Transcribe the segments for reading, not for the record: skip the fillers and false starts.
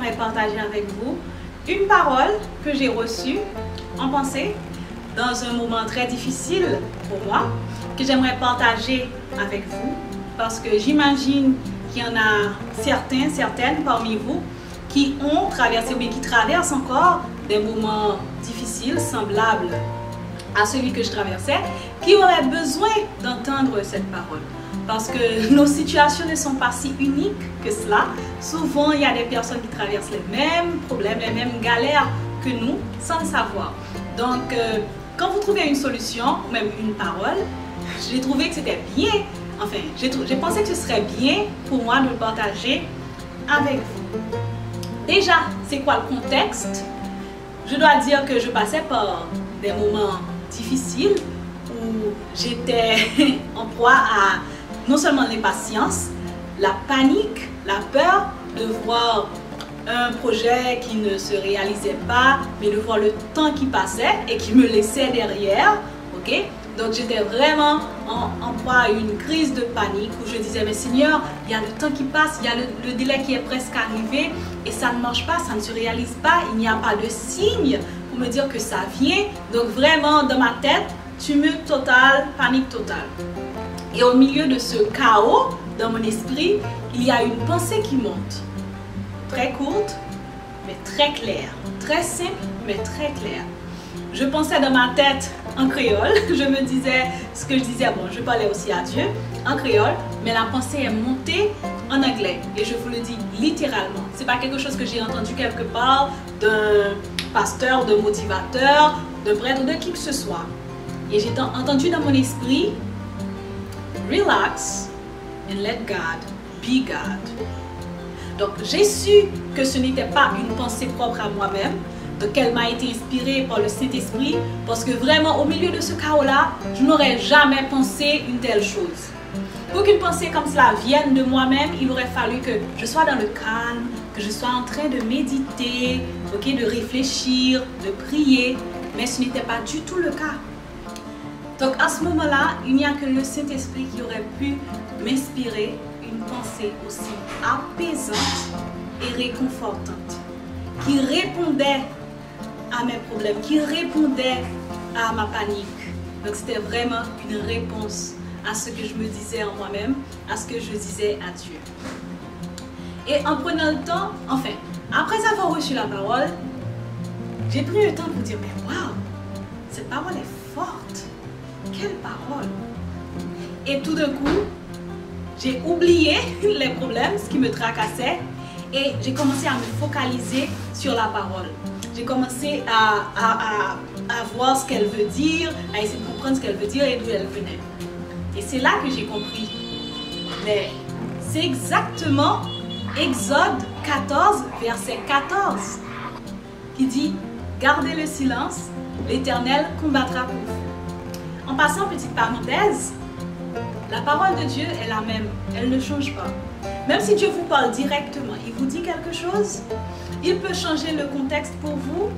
j'aimerais partager avec vous une parole que j'ai reçue en pensée dans un moment très difficile pour moi, que j'aimerais partager avec vous, parce que j'imagine qu'il y en a certaines parmi vous qui ont traversé ou bien qui traversent encore des moments difficiles semblables à celui que je traversais, qui auraient besoin d'entendre cette parole. Parce que nos situations ne sont pas si uniques que cela. Souvent, il y a des personnes qui traversent les mêmes problèmes, les mêmes galères que nous, sans le savoir. Donc, quand vous trouvez une solution, ou même une parole, j'ai trouvé que c'était bien, enfin, j'ai pensé que ce serait bien pour moi de le partager avec vous. Déjà, c'est quoi le contexte? Je dois dire que je passais par des moments difficiles où j'étais en proie à non seulement l'impatience, la panique, la peur de voir un projet qui ne se réalisait pas, mais de voir le temps qui passait et qui me laissait derrière, ok? Donc j'étais vraiment en proie à une crise de panique où je disais, mais Seigneur, il y a le temps qui passe, il y a le délai qui est presque arrivé et ça ne marche pas, ça ne se réalise pas, il n'y a pas de signe pour me dire que ça vient. Donc vraiment dans ma tête, tumulte total, panique totale. Et au milieu de ce chaos, dans mon esprit, il y a une pensée qui monte. Très courte, mais très claire. Très simple, mais très claire. Je pensais dans ma tête en créole. Je me disais ce que je disais. Bon, je parlais aussi à Dieu en créole. Mais la pensée est montée en anglais. Et je vous le dis littéralement. Ce n'est pas quelque chose que j'ai entendu quelque part d'un pasteur, d'un motivateur, d'un prêtre ou de qui que ce soit. Et j'ai entendu dans mon esprit, relax and let God be God. Donc j'ai su que ce n'était pas une pensée propre à moi-même, donc elle m'a été inspirée par le Saint-Esprit, parce que vraiment au milieu de ce chaos-là, je n'aurais jamais pensé une telle chose. Pour qu'une pensée comme cela vienne de moi-même, il aurait fallu que je sois dans le calme, que je sois en train de méditer, okay, de réfléchir, de prier, mais ce n'était pas du tout le cas. Donc à ce moment-là, il n'y a que le Saint-Esprit qui aurait pu m'inspirer une pensée aussi apaisante et réconfortante, qui répondait à mes problèmes, qui répondait à ma panique. Donc c'était vraiment une réponse à ce que je me disais en moi-même, à ce que je disais à Dieu. Et en prenant le temps, enfin, après avoir reçu la parole, j'ai pris le temps pour dire, mais waouh, cette parole est forte. Quelle parole! Et tout d'un coup, j'ai oublié les problèmes, ce qui me tracassait, et j'ai commencé à me focaliser sur la parole. J'ai commencé à voir ce qu'elle veut dire, à essayer de comprendre ce qu'elle veut dire et d'où elle venait. Et c'est là que j'ai compris. Mais c'est exactement Exode 14, verset 14, qui dit « Gardez le silence, l'Éternel combattra pour vous. » En passant, petite parenthèse, la parole de Dieu est la même, elle ne change pas. Même si Dieu vous parle directement, il vous dit quelque chose, il peut changer le contexte pour vous,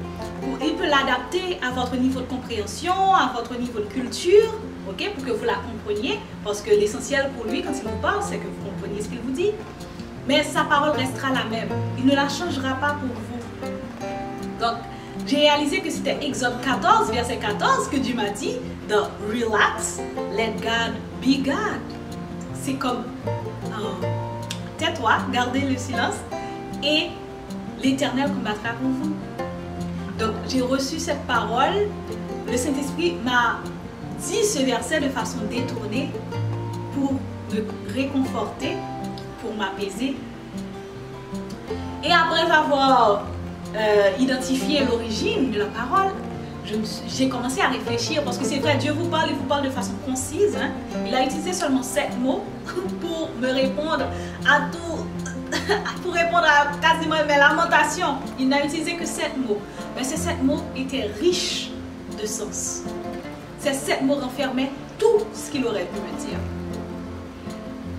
ou il peut l'adapter à votre niveau de compréhension, à votre niveau de culture, okay, pour que vous la compreniez, parce que l'essentiel pour lui, quand il vous parle, c'est que vous compreniez ce qu'il vous dit. Mais sa parole restera la même, il ne la changera pas pour vous. Donc, j'ai réalisé que c'était Exode 14, verset 14, que Dieu m'a dit, de relax, let God be God. C'est comme, tais-toi, gardez le silence, et l'Éternel combattra pour vous. Donc, j'ai reçu cette parole, le Saint-Esprit m'a dit ce verset de façon détournée pour me réconforter, pour m'apaiser. Et après avoir identifié l'origine de la parole, j'ai commencé à réfléchir, parce que c'est vrai, Dieu vous parle, il vous parle de façon concise. Hein. Il a utilisé seulement 7 mots pour me répondre à tout, pour répondre à quasiment mes lamentations. Il n'a utilisé que 7 mots. Mais ces 7 mots étaient riches de sens. Ces 7 mots renfermaient tout ce qu'il aurait pu me dire.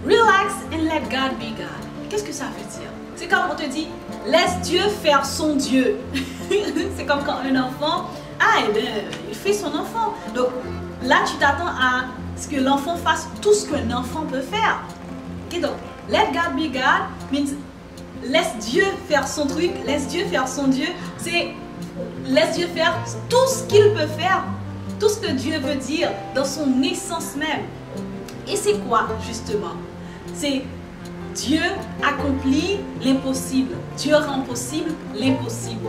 Relax and let God be God. Qu'est-ce que ça veut dire? C'est comme on te dit, laisse Dieu faire son Dieu. C'est comme quand un enfant, eh bien, il fait son enfant. Donc là, tu t'attends à ce que l'enfant fasse tout ce qu'un enfant peut faire. Okay, donc, let God be God means laisse Dieu faire son truc, laisse Dieu faire son Dieu. C'est laisse Dieu faire tout ce qu'il peut faire, tout ce que Dieu veut dire dans son essence même. Et c'est quoi justement? C'est Dieu accomplit l'impossible. Dieu rend possible l'impossible.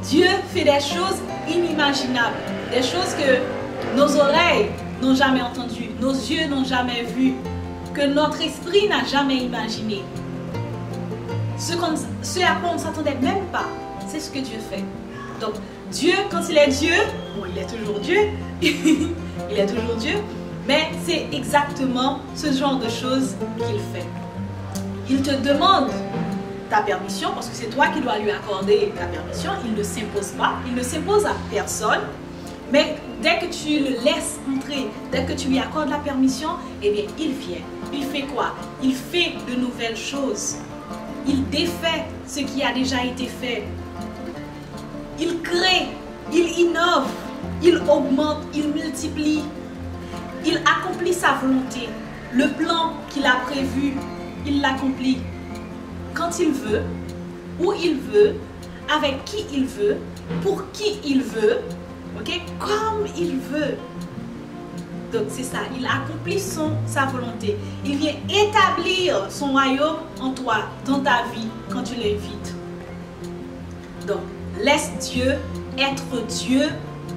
Dieu fait des choses inimaginables, des choses que nos oreilles n'ont jamais entendues, nos yeux n'ont jamais vues, que notre esprit n'a jamais imaginé. Ce à quoi on ne s'attendait même pas, c'est ce que Dieu fait. Donc Dieu, quand il est Dieu, bon, il est toujours Dieu, il est toujours Dieu, mais c'est exactement ce genre de choses qu'il fait. Il te demande ta permission, parce que c'est toi qui dois lui accorder ta permission. Il ne s'impose pas, il ne s'impose à personne. Mais dès que tu le laisses entrer, dès que tu lui accordes la permission, eh bien, il vient. Il fait quoi? Il fait de nouvelles choses. Il défait ce qui a déjà été fait. Il crée, il innove, il augmente, il multiplie. Il accomplit sa volonté. Le plan qu'il a prévu, il l'accomplit. Quand il veut, où il veut, avec qui il veut, pour qui il veut, ok, comme il veut. Donc c'est ça, il accomplit sa volonté. Il vient établir son royaume en toi, dans ta vie, quand tu l'invites. Donc, laisse Dieu être Dieu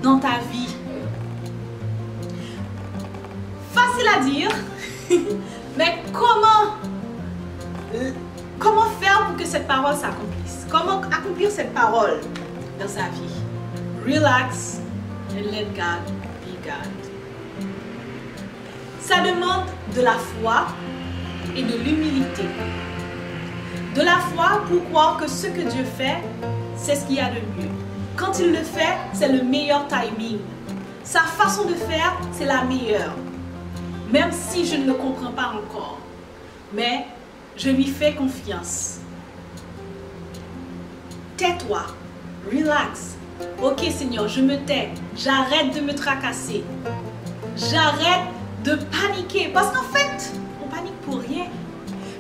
dans ta vie. Facile à dire, mais comment faire pour que cette parole s'accomplisse? Comment accomplir cette parole dans sa vie? Relax and let God be God. Ça demande de la foi et de l'humilité. De la foi pour croire que ce que Dieu fait, c'est ce qu'il y a de mieux. Quand il le fait, c'est le meilleur timing. Sa façon de faire, c'est la meilleure. Même si je ne le comprends pas encore. Mais je lui fais confiance. Tais-toi. Relax. Ok Seigneur, je me tais. J'arrête de me tracasser. J'arrête de paniquer. Parce qu'en fait, on panique pour rien.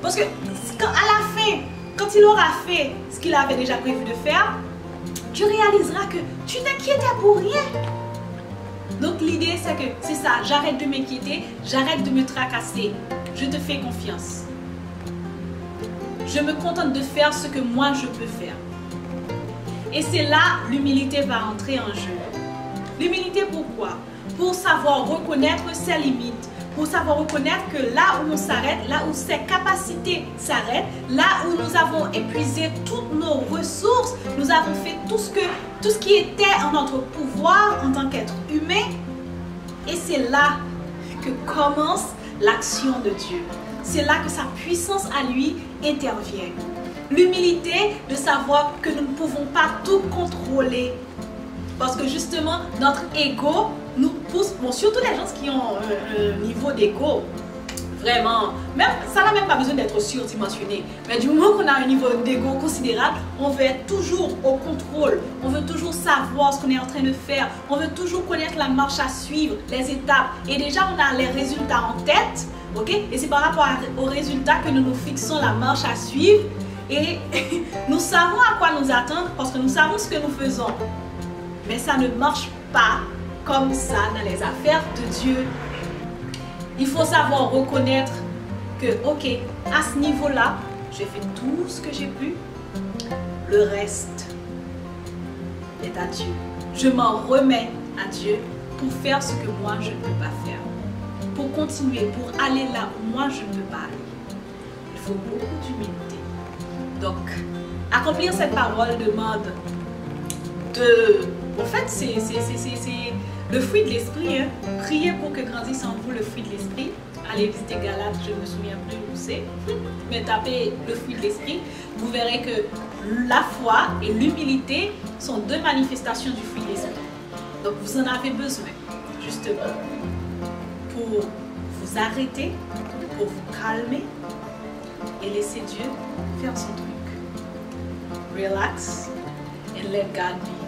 Parce que à la fin, quand il aura fait ce qu'il avait déjà prévu de faire, tu réaliseras que tu t'inquiétais pour rien. Donc l'idée c'est que c'est ça, j'arrête de m'inquiéter, j'arrête de me tracasser. Je te fais confiance. Je me contente de faire ce que moi je peux faire. Et c'est là l'humilité va entrer en jeu. L'humilité pourquoi? Pour savoir reconnaître ses limites, pour savoir reconnaître que là où on s'arrête, là où ses capacités s'arrêtent, là où nous avons épuisé toutes nos ressources, nous avons fait tout ce qui était en notre pouvoir en tant qu'être humain. Et c'est là que commence l'action de Dieu. C'est là que sa puissance à lui intervient. L'humilité de savoir que nous ne pouvons pas tout contrôler. Parce que justement, notre ego nous pousse, bon, surtout les gens qui ont un niveau d'ego, vraiment, même, ça n'a même pas besoin d'être surdimensionné. Mais du moment qu'on a un niveau d'ego considérable, on veut être toujours au contrôle. On veut toujours savoir ce qu'on est en train de faire. On veut toujours connaître la marche à suivre, les étapes. Et déjà, on a les résultats en tête. Ok? Et c'est par rapport aux résultats que nous nous fixons la marche à suivre. Et nous savons à quoi nous attendre parce que nous savons ce que nous faisons. Mais ça ne marche pas comme ça dans les affaires de Dieu. Il faut savoir reconnaître que, ok, à ce niveau-là, j'ai fait tout ce que j'ai pu. Le reste est à Dieu. Je m'en remets à Dieu pour faire ce que moi je ne peux pas faire. Pour continuer, pour aller là où moi je ne peux pas aller. Il faut beaucoup d'humilité. Donc, accomplir cette parole demande de... En fait, c'est le fruit de l'esprit. Hein. Priez pour que grandisse en vous le fruit de l'esprit. Allez visiter Galates, je ne me souviens plus où c'est. Mais tapez le fruit de l'esprit. Vous verrez que la foi et l'humilité sont deux manifestations du fruit de l'esprit. Donc, vous en avez besoin, justement, pour vous arrêter, pour vous calmer et laisser Dieu faire son truc. Relax and let God be.